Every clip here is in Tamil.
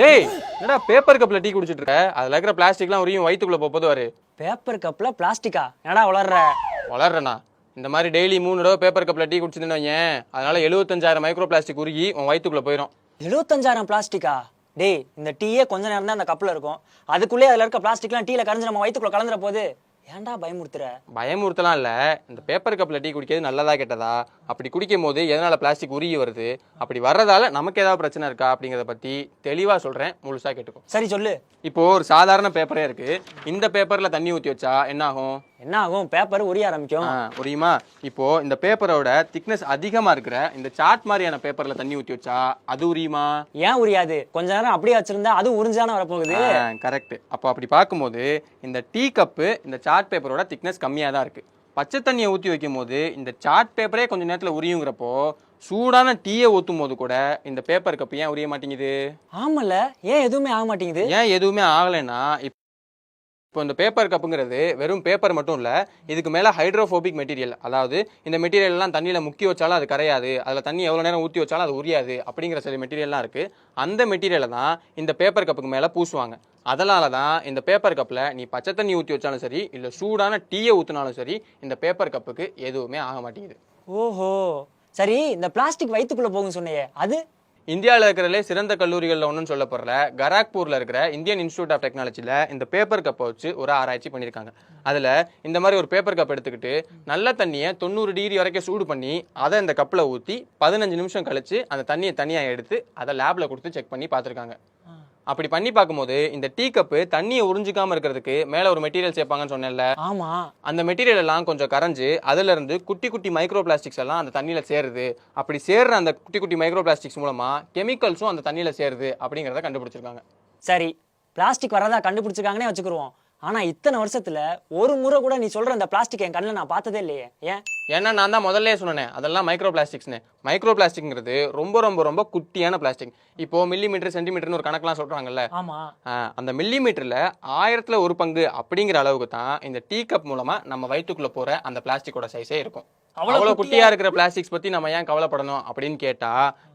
டேய் என்னடா பேப்பர் கப்ல டீ குடிச்சிட்டு இருக்க? அதுல இருக்கிற பிளாஸ்டிக்லாம் உரியும் வயித்துக்குள்ள போகுது வரு. பேப்பர் கப்ல பிளாஸ்டிக்கா? என்னடா வளர்ற? வளர்றனா? இந்த மாதிரி டெய்லி 3 தடவை பேப்பர் கப்ல டீ குடிச்சிருந்தேன்னு வையேன், அதனால 75,000 மைக்ரோ பிளாஸ்டிக் உருகி உன் வயித்துக்குள்ள போயிடும். 75,000 பிளாஸ்டிக்கா? டேய் இந்த டீயே கொஞ்ச நேரம் தான் அந்த கப்ல இருக்கும், அதுக்குள்ளே அதுல இருக்க பிளாஸ்டிக்லாம் டீல கரைஞ்சு நம்ம வயித்துக்குள்ள கலந்துற போது ஏன்டா பயமுறுத்துற? பயமுறுத்தலாம் இல்ல. இந்த பேப்பர் கப்ல டீ குடிக்கிறது நல்லதா கெட்டதா? அப்படி குடிக்கும் போது எதனால பிளாஸ்டிக் உருகி வருது? அப்படி வர்றதால நமக்கு ஏதாவது பிரச்சனை இருக்கா அப்படிங்கறத பத்தி தெளிவா சொல்றேன், முழுசா கேட்டுக்கோ. சரி சொல்லு. இப்போ ஒரு சாதாரண பேப்பரே இருக்கு. இந்த பேப்பர்ல தண்ணி ஊத்தி வச்சா என்ன ஆகும்? என்ன ஆகும்? பேப்பர் உரிய ஆரம்பிக்கும். புரியுமா? இப்போ இந்த பேப்பரோட திக்னஸ் அதிகமா இருக்கிற இந்த சார்ட் மாதிரியான பேப்பர்ல தண்ணி ஊத்தி வச்சா அது உரியுமா? ஏன் உரியாது? கொஞ்ச நேரம் அப்படியே வச்சிருந்தா அது உறிஞ்சான வரப்போகுது. கரெக்ட். அப்போ அப்படி பார்க்கும்போது இந்த டீ கப்பு இந்த சார்ட் பேப்பரோட திக்னஸ் கம்மியா தான் இருக்கு. பச்சை தண்ணியை ஊற்றி வைக்கும் போது இந்த சார்ட் பேப்பரே கொஞ்சம் நேரத்தில் உரியுங்கிறப்போ சூடான டீயை ஊற்றும் போது கூட இந்த பேப்பர் கப்பு ஏன் உரிய மாட்டேங்குது? ஆமல்ல, ஏன் எதுவுமே ஆக மாட்டேங்குது? ஏன் எதுவுமே ஆகலைன்னா, இப்போ இந்த பேப்பர் கப்புங்கிறது வெறும் பேப்பர் மட்டும் இல்லை, இதுக்கு மேலே ஹைட்ரோஃபோபிக் மெட்டீரியல். அதாவது இந்த மெட்டீரியல்லாம் தண்ணியில் முக்கி வச்சாலும் அது கரையாது, அதில் தண்ணி எவ்வளோ நேரம் ஊற்றி வச்சாலும் அது உரியாது அப்படிங்கிற சில மெட்டீரியல்லாம் இருக்குது. அந்த மெட்டீரியலை தான் இந்த பேப்பர் கப்புக்கு மேலே பூசுவாங்க. அதனால தான் இந்த பேப்பர் கப்பில் நீ பச்சை தண்ணி ஊற்றி வச்சாலும் சரி, இல்லை சூடான டீயை ஊற்றினாலும் சரி, இந்த பேப்பர் கப்புக்கு எதுவுமே ஆக மாட்டேங்குது. ஓஹோ, சரி. இந்த பிளாஸ்டிக் வயிற்றுக்குள்ளே போகும் சொன்னையே, அது இந்தியாவில் இருக்கிறதுலே சிறந்த கல்லூரிகளில் ஒன்றுன்னு சொல்லப்படுற கராக்பூரில் இருக்கிற இந்தியன் இன்ஸ்டியூட் ஆஃப் டெக்னாலஜியில் இந்த பேப்பர் கப்பை வச்சு ஒரு ஆராய்ச்சி பண்ணியிருக்காங்க. அதில் இந்த மாதிரி ஒரு பேப்பர் கப் எடுத்துக்கிட்டு நல்ல தண்ணியை 90 டிகிரி வரைக்கும் சூடு பண்ணி அதை இந்த கப்பில் ஊற்றி 15 நிமிஷம் கழிச்சு அந்த தண்ணியை தனியாக எடுத்து அதை லேபில் கொடுத்து செக் பண்ணி பார்த்துருக்காங்க. அப்படி பண்ணி பார்க்கும்போது இந்த டீ கப்பு தண்ணியை உறிஞ்சிக்காம இருக்கிறதுக்கு மேல ஒரு மெட்டீரியல் சேர்ப்பாங்கன்னு சொன்னேன்ல, ஆமா, அந்த மெட்டீரியல் எல்லாம் கொஞ்சம் கரைஞ்சு அதுல இருந்து குட்டி குட்டி மைக்ரோ பிளாஸ்டிக்ஸ் எல்லாம் அந்த தண்ணியில சேருது. அப்படி சேர்ற அந்த குட்டி குட்டி மைக்ரோ பிளாஸ்டிக்ஸ் மூலமா கெமிக்கல்ஸும் அந்த தண்ணியில சேருது அப்படிங்கறத கண்டுபிடிச்சிருக்காங்க. சரி, பிளாஸ்டிக் வரதா கண்டுபிடிச்சிருக்காங்கன்னே வச்சுக்கிருவோம். ஆனா இத்தனை வருஷத்துல ஒரு முறை கூட நீ சொல்ற அந்த பிளாஸ்டிக் என் கண்ணில் நான் பார்த்ததே இல்லையே. ஏன்னா நான் தான் முதல்ல சொன்னேன் அதெல்லாம் மைக்ரோ பிளாஸ்டிக்ஸ்னு. மைக்ரோ பிளாஸ்டிக்ங்கிறது ரொம்ப ரொம்ப ரொம்ப குட்டியான பிளாஸ்டிக். இப்போ மில்லிமீட்டர் சென்டிமீட்டர்னு ஒரு கணக்கெல்லாம் சொல்றாங்கல்ல, அந்த மில்லிமீட்டர்ல 1000ல் 1 பங்கு அப்படிங்கிற அளவுக்கு தான் இந்த டீ கப் மூலமா நம்ம வயிற்றுக்குள்ள போற அந்த பிளாஸ்டிக்கோட சைஸே இருக்கும். அவ்வளவு குட்டியா இருக்கிற பிளாஸ்டிக்ஸ் பத்தி நம்ம ஏன் கவலைப்படணும் அப்படின்னு கேட்டா,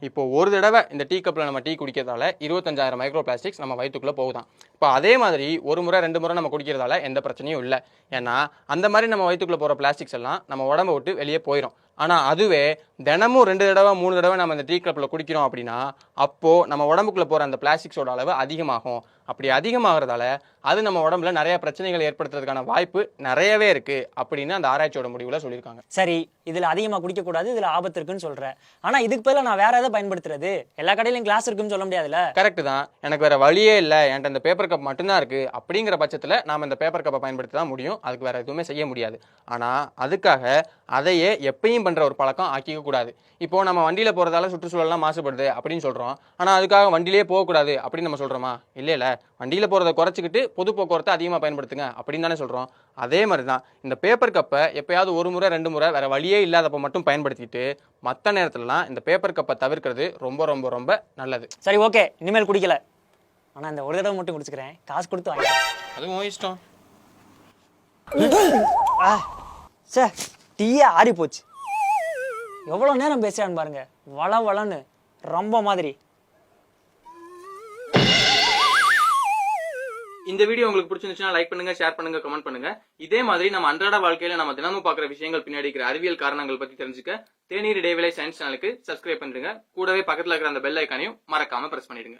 இப்போ ஒரு தடவை இந்த டீ கப்ல நம்ம டீ குடிக்கிறதால 25,000 மைக்ரோ பிளாஸ்டிக்ஸ் நம்ம வயிற்றுக்குள்ள போகுதான். இப்போ அதே மாதிரி ஒரு முறை 2 முறை நம்ம குடிக்கிறதால எந்த பிரச்சனையும் இல்லை. ஏன்னா அந்த மாதிரி நம்ம வயிற்றுக்குள்ள போற பிளாஸ்டிக்ஸ் எல்லாம் நம்ம உடம்பை விட்டு வெளியே போயிடும். ஆனா அதுவே தினமும் 2 தடவை 3 தடவை நம்ம இந்த டீ கப்ல குடிக்கிறோம் அப்படின்னா அப்போ நம்ம உடம்புக்குள்ள போற அந்த பிளாஸ்டிக்ஸோட அளவு அதிகமாகும். அப்படி அதிகமாகிறதால அது நம்ம உடம்புல நிறைய பிரச்சனைகள் ஏற்படுத்துறதுக்கான வாய்ப்பு நிறையவே இருக்கு அப்படின்னு அந்த ஆராய்ச்சியோட முடிவுல சொல்லியிருக்காங்க. சரி, இதுல அதிகமா குடிக்க கூடாது, இதுல ஆபத்து இருக்குன்னு சொல்றேன். ஆனா இதுக்கு பதிலா நான் வேற எதை பயன்படுத்துறது? எல்லா கடையிலும் கிளாஸ் இருக்குன்னு சொல்ல முடியாதுல்ல. கரெக்ட் தான். எனக்கு வேற வழியே இல்லை, என்கிட்ட இந்த பேப்பர் கப் மட்டும்தான் இருக்கு அப்படிங்கிற பட்சத்துல நாம இந்த பேப்பர் கப்பை பயன்படுத்தி தான் முடியும். அதுக்கு வேற எதுவுமே செய்ய முடியாது. ஆனா அதுக்காக அதையே எப்பயும் பண்ற ஒரு பழக்கம் ஆக்கிக்க கூடாது. இப்போ நம்ம வண்டியில போறதால சுற்றுச்சூழல்லாம் மாசுபடுது அப்படின்னு சொல்றோம். ஆனா அதுக்காக வண்டியிலே போகக்கூடாது அப்படின்னு நம்ம சொல்றோமா? இல்ல, வண்டியில போறதை குறைச்சிக்கிட்டு பொது போக்குவரத்தை அதிகமாக பயன்படுத்துங்க அப்படின்னு தானே சொல்றோம். அதே மாதிரி தான் இந்த பேப்பர் கப்பை எப்பயாவது 1 முறை 2 முறை வேற வழியே இல்லாதப்ப மட்டும் பயன்படுத்திட்டு மற்ற நேரத்துலலாம் இந்த பேப்பர் கப்பை தவிர்க்கிறது ரொம்ப ரொம்ப ரொம்ப நல்லது. சரி, ஓகே, இனிமேல் குடிக்கல. ஆனா இந்த ஒரு தடவை மட்டும் குடிச்சுக்கிறேன், காசு கொடுத்து வாங்க. அது உன் இஷ்டம். டீயே ஆறி போச்சு. எவ்வளவு நேரம் பேசுறான்னு பாருங்க, வள வளன்னு ரொம்ப மாதிரி. இந்த வீடியோ உங்களுக்கு பிடிச்சிருந்துச்சுன்னா லைக் பண்ணுங்க, ஷேர் பண்ணுங்க, கமெண்ட் பண்ணுங்க. இதே மாதிரி நம்ம அன்றாட வாழ்க்கையில நம்ம தினமும் பார்க்குற விஷயங்கள் பின்னாடி இருக்கிற அறிவியல் காரணங்கள் பத்தி தெரிஞ்சுக்க தேநீர் இடைவேளை சயின்ஸ் சேனலுக்கு சப்ஸ்கிரைப் பண்ணுங்க. கூடவே பக்கத்துல இருக்கிற அந்த பெல் ஐக்கானையும் மறக்காம பிரஸ் பண்ணிடுங்க.